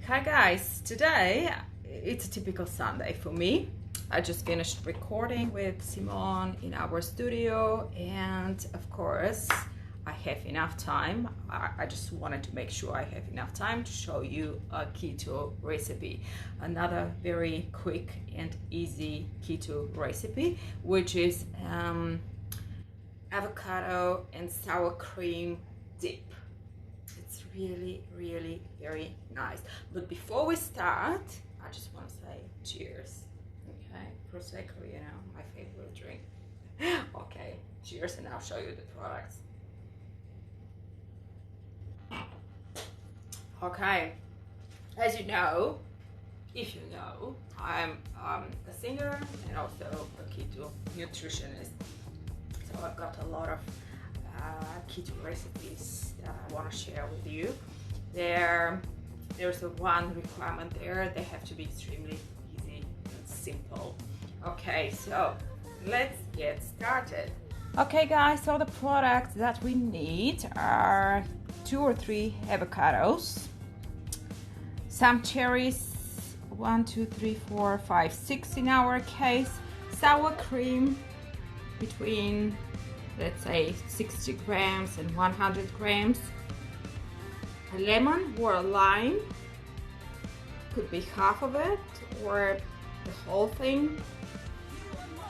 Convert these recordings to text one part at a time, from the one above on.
Hi guys, today it's a typical Sunday for me. I just finished recording with Simone in our studio, and of course I have enough time. I just wanted to make sure I have enough time to show you a keto recipe. Another very quick and easy keto recipe, which is avocado and sour cream dip. It's really very nice. But before we start, I just want to say cheers. Okay, Prosecco, you know, my favorite drink. Okay, cheers, and I'll show you the products. Okay, as you know, if you know, I'm a singer and also a keto nutritionist. So I've got a lot of keto recipes that I want to share with you. There's one requirement there. They have to be extremely easy and simple. Okay, so let's get started. Okay guys, so the products that we need are 2 or 3 avocados, some cherries, 1, 2, 3, 4, 5, 6 in our case, sour cream between, let's say, 60 grams and 100 grams, a lemon or a lime, could be half of it or the whole thing,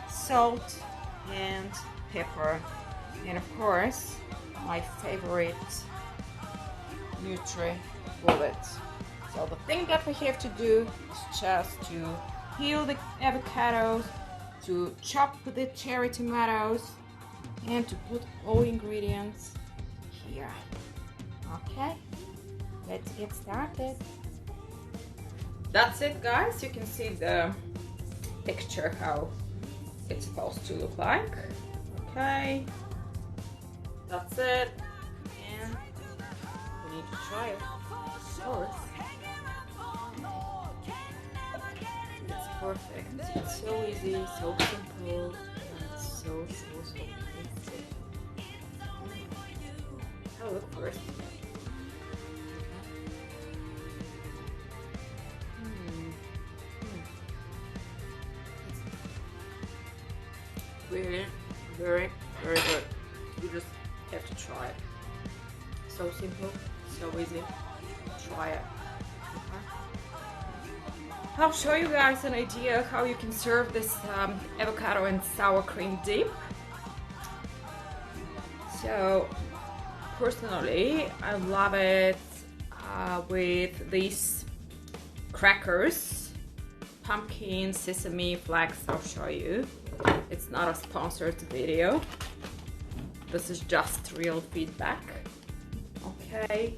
salt and pepper, and of course my favorite bullet. So the thing that we have to do is just to peel the avocados, to chop the cherry tomatoes, and to put all ingredients here. Okay, let's get started. That's it guys, you can see the picture how it's supposed to look like. Okay, that's it, and we need to try it, of course. It's perfect, it's so easy, so simple, and so tasty. Have a look first. Really, very good. You just have to try it. So simple, so easy. Try it. Okay. I'll show you guys an idea how you can serve this avocado and sour cream dip. So personally, I love it with these crackers, pumpkin, sesame, flax. I'll show you. It's not a sponsored video. This is just real feedback. Okay,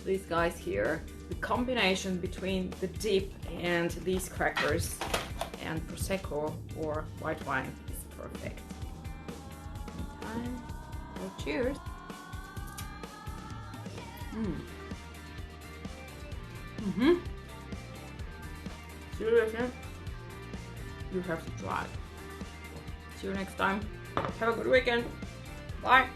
these guys here, the combination between the dip and these crackers and Prosecco or white wine is perfect. Okay. Well, cheers. Seriously, you have to try it. See you next time. Have a good weekend. Bye.